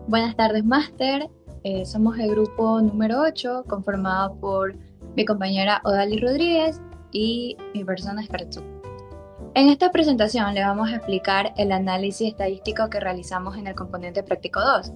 Buenas tardes, Máster. Somos el grupo número 8, conformado por mi compañera Odalis Rodríguez y mi persona Escartú. En esta presentación le vamos a explicar el análisis estadístico que realizamos en el componente práctico 2,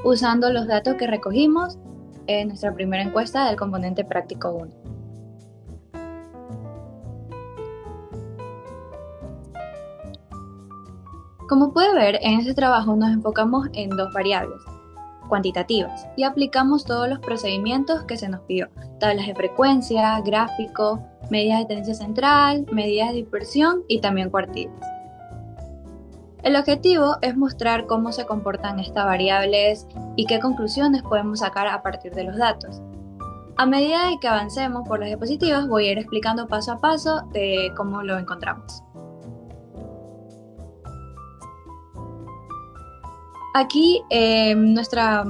usando los datos que recogimos en nuestra primera encuesta del componente práctico 1. Como puede ver, en este trabajo nos enfocamos en dos variables cuantitativas y aplicamos todos los procedimientos que se nos pidió: tablas de frecuencia, gráfico, medidas de tendencia central, medidas de dispersión y también cuartiles. El objetivo es mostrar cómo se comportan estas variables y qué conclusiones podemos sacar a partir de los datos. A medida de que avancemos por las diapositivas, voy a ir explicando paso a paso de cómo lo encontramos. Aquí en nuestra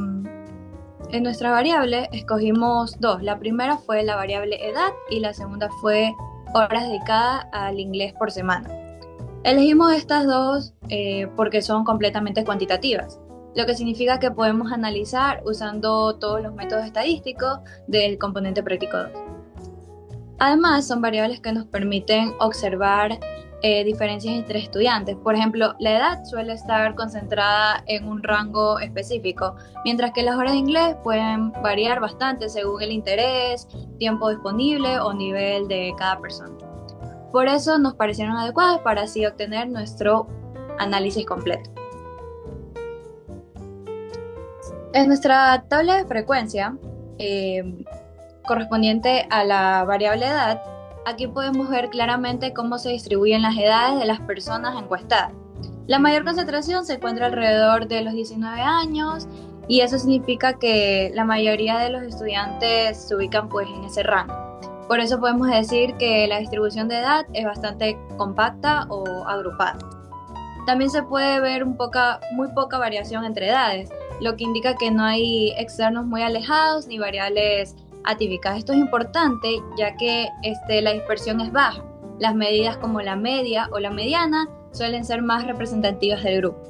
variable escogimos dos. La primera fue la variable edad y la segunda fue horas dedicadas al inglés por semana. Elegimos estas dos porque son completamente cuantitativas, lo que significa que podemos analizar usando todos los métodos estadísticos del componente práctico 2. Además, son variables que nos permiten observar diferencias entre estudiantes. Por ejemplo, la edad suele estar concentrada en un rango específico, mientras que las horas de inglés pueden variar bastante según el interés, tiempo disponible o nivel de cada persona. Por eso nos parecieron adecuadas para así obtener nuestro análisis completo. En nuestra tabla de frecuencia, correspondiente a la variable edad, aquí podemos ver claramente cómo se distribuyen las edades de las personas encuestadas. La mayor concentración se encuentra alrededor de los 19 años y eso significa que la mayoría de los estudiantes se ubican pues en ese rango. Por eso podemos decir que la distribución de edad es bastante compacta o agrupada. También se puede ver muy poca variación entre edades, lo que indica que no hay externos muy alejados ni variables atípicas. Esto es importante ya que la dispersión es baja. Las medidas como la media o la mediana suelen ser más representativas del grupo.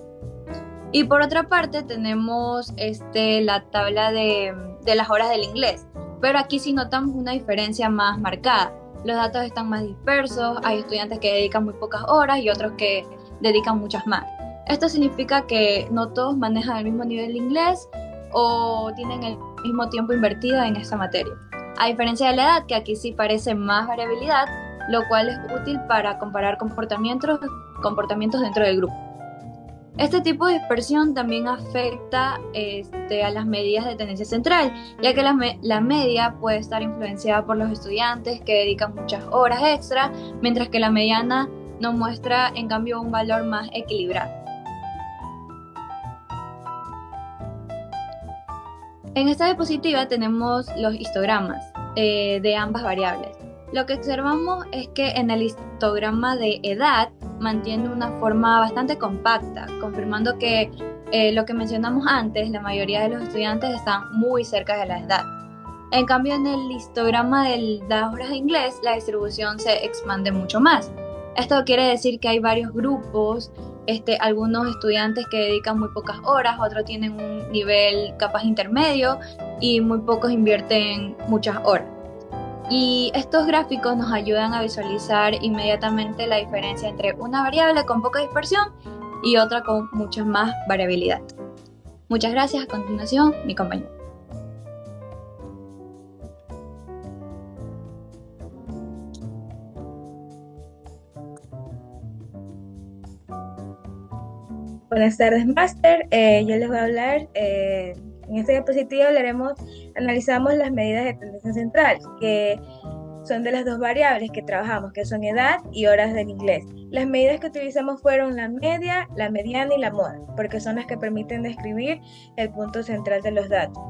Y por otra parte tenemos la tabla de las horas del inglés, pero aquí sí notamos una diferencia más marcada. Los datos están más dispersos, hay estudiantes que dedican muy pocas horas y otros que dedican muchas más. Esto significa que no todos manejan el mismo nivel de inglés o tienen el mismo tiempo invertido en esta materia. A diferencia de la edad, que aquí sí parece más variabilidad, lo cual es útil para comparar comportamientos dentro del grupo. Este tipo de dispersión también afecta a las medidas de tendencia central, ya que la media puede estar influenciada por los estudiantes que dedican muchas horas extra, mientras que la mediana nos muestra en cambio un valor más equilibrado. En esta diapositiva tenemos los histogramas de ambas variables. Lo que observamos es que en el histograma de edad mantiene una forma bastante compacta, confirmando que lo que mencionamos antes, la mayoría de los estudiantes están muy cerca de la edad. En cambio, en el histograma de las horas de inglés, la distribución se expande mucho más. Esto quiere decir que hay varios grupos, algunos estudiantes que dedican muy pocas horas, otros tienen un nivel capaz intermedio y muy pocos invierten muchas horas. Y estos gráficos nos ayudan a visualizar inmediatamente la diferencia entre una variable con poca dispersión y otra con mucha más variabilidad. Muchas gracias. A continuación, mi compañero. Buenas tardes, Máster. Yo les voy a hablar, en esta diapositiva analizamos las medidas de tendencia central, que son de las dos variables que trabajamos, que son edad y horas del inglés. Las medidas que utilizamos fueron la media, la mediana y la moda, porque son las que permiten describir el punto central de los datos.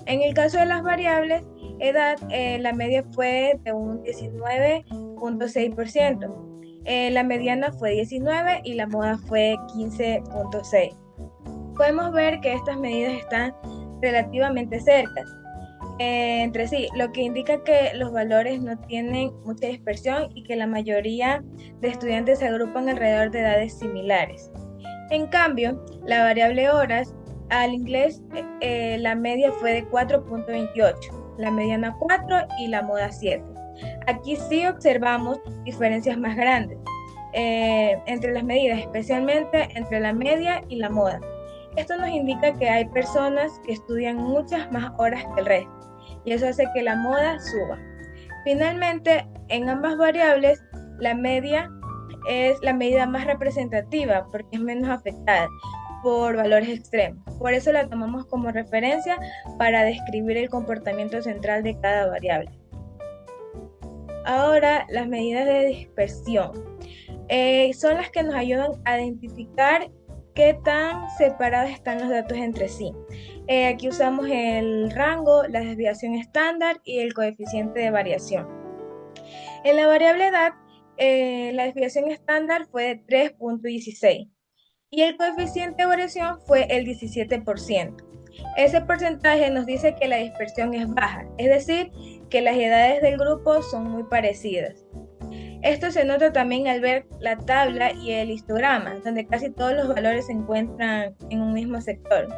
En el caso de las variables, edad, la media fue de un 19.6%. La mediana fue 19 y la moda fue 15.6. Podemos ver que estas medidas están relativamente cercas entre sí, lo que indica que los valores no tienen mucha dispersión y que la mayoría de estudiantes se agrupan alrededor de edades similares. En cambio, la variable horas al inglés la media fue de 4.28, la mediana 4 y la moda 7. Aquí sí observamos diferencias más grandes entre las medidas, especialmente entre la media y la moda. Esto nos indica que hay personas que estudian muchas más horas que el resto y eso hace que la moda suba. Finalmente, en ambas variables, la media es la medida más representativa porque es menos afectada por valores extremos. Por eso la tomamos como referencia para describir el comportamiento central de cada variable. Ahora, las medidas de dispersión son las que nos ayudan a identificar qué tan separados están los datos entre sí. Aquí usamos el rango, la desviación estándar y el coeficiente de variación. En la variable edad, la desviación estándar fue de 3.16 y el coeficiente de variación fue el 17%. Ese porcentaje nos dice que la dispersión es baja, es decir, que las edades del grupo son muy parecidas. Esto se nota también al ver la tabla y el histograma, donde casi todos los valores se encuentran en un mismo sector.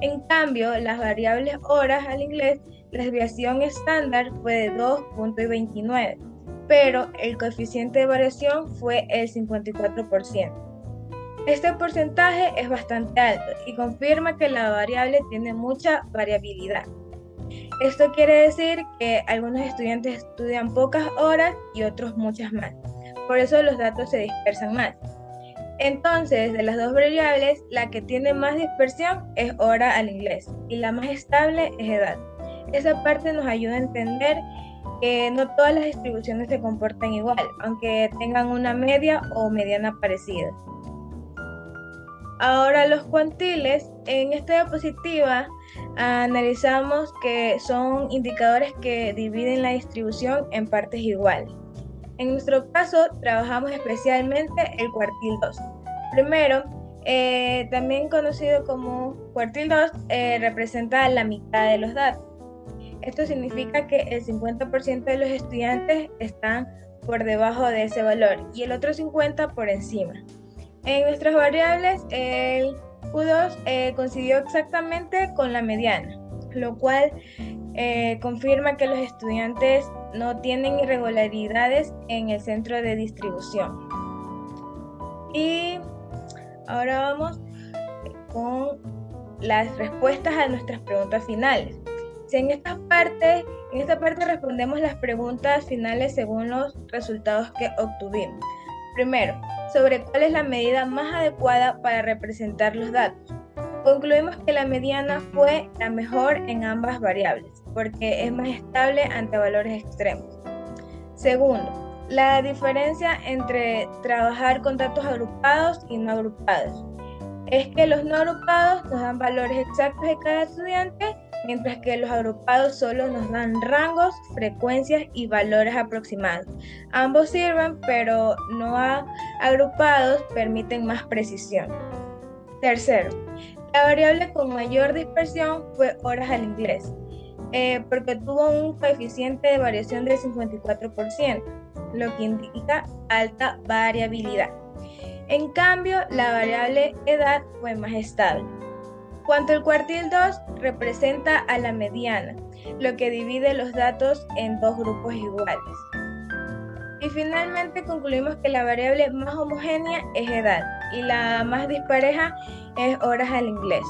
En cambio, las variables horas al inglés, la desviación estándar fue de 2.29, pero el coeficiente de variación fue el 54%. Este porcentaje es bastante alto y confirma que la variable tiene mucha variabilidad. Esto quiere decir que algunos estudiantes estudian pocas horas y otros muchas más. Por eso los datos se dispersan más. Entonces, de las dos variables, la que tiene más dispersión es hora al inglés y la más estable es edad. Esa parte nos ayuda a entender que no todas las distribuciones se comportan igual, aunque tengan una media o mediana parecida. Ahora los cuantiles, en esta diapositiva analizamos que son indicadores que dividen la distribución en partes iguales. En nuestro caso trabajamos especialmente el cuartil 2. Primero, también conocido como cuartil 2, representa la mitad de los datos. Esto significa que el 50% de los estudiantes están por debajo de ese valor y el otro 50% por encima. En nuestras variables, el Q2 coincidió exactamente con la mediana, lo cual confirma que los estudiantes no tienen irregularidades en el centro de distribución. Y ahora vamos con las respuestas a nuestras preguntas finales. Si en esta parte respondemos las preguntas finales según los resultados que obtuvimos. Primero, sobre cuál es la medida más adecuada para representar los datos. Concluimos que la mediana fue la mejor en ambas variables, porque es más estable ante valores extremos. Segundo, la diferencia entre trabajar con datos agrupados y no agrupados. Es que los no agrupados nos dan valores exactos de cada estudiante, mientras que los agrupados solo nos dan rangos, frecuencias y valores aproximados. Ambos sirven, pero no agrupados permiten más precisión. Tercero, la variable con mayor dispersión fue horas al inglés, porque tuvo un coeficiente de variación del 54%, lo que indica alta variabilidad. En cambio, la variable edad fue más estable. Cuanto al cuartil 2, representa a la mediana, lo que divide los datos en dos grupos iguales. Y finalmente concluimos que la variable más homogénea es edad y la más dispareja es horas al inglés.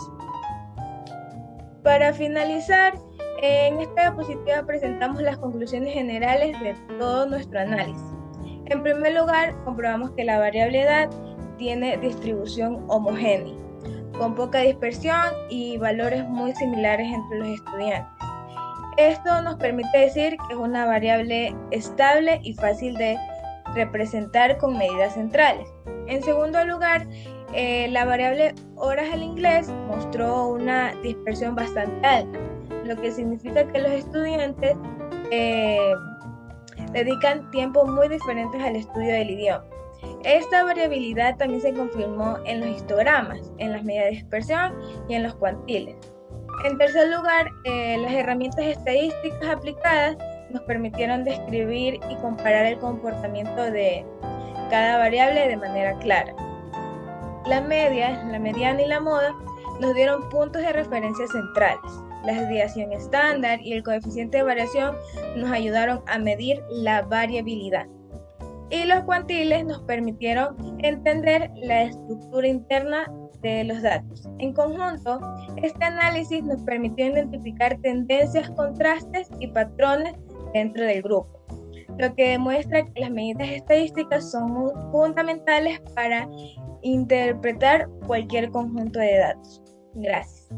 Para finalizar, en esta diapositiva presentamos las conclusiones generales de todo nuestro análisis. En primer lugar, comprobamos que la variable edad tiene distribución homogénea, con poca dispersión y valores muy similares entre los estudiantes. Esto nos permite decir que es una variable estable y fácil de representar con medidas centrales. En segundo lugar, la variable horas al inglés mostró una dispersión bastante alta, lo que significa que los estudiantes dedican tiempo muy diferentes al estudio del idioma. Esta variabilidad también se confirmó en los histogramas, en las medidas de dispersión y en los cuantiles. En tercer lugar, las herramientas estadísticas aplicadas nos permitieron describir y comparar el comportamiento de cada variable de manera clara. La media, la mediana y la moda nos dieron puntos de referencia centrales. La desviación estándar y el coeficiente de variación nos ayudaron a medir la variabilidad. Y los cuantiles nos permitieron entender la estructura interna de los datos. En conjunto, este análisis nos permitió identificar tendencias, contrastes y patrones dentro del grupo, lo que demuestra que las medidas estadísticas son fundamentales para interpretar cualquier conjunto de datos. Gracias.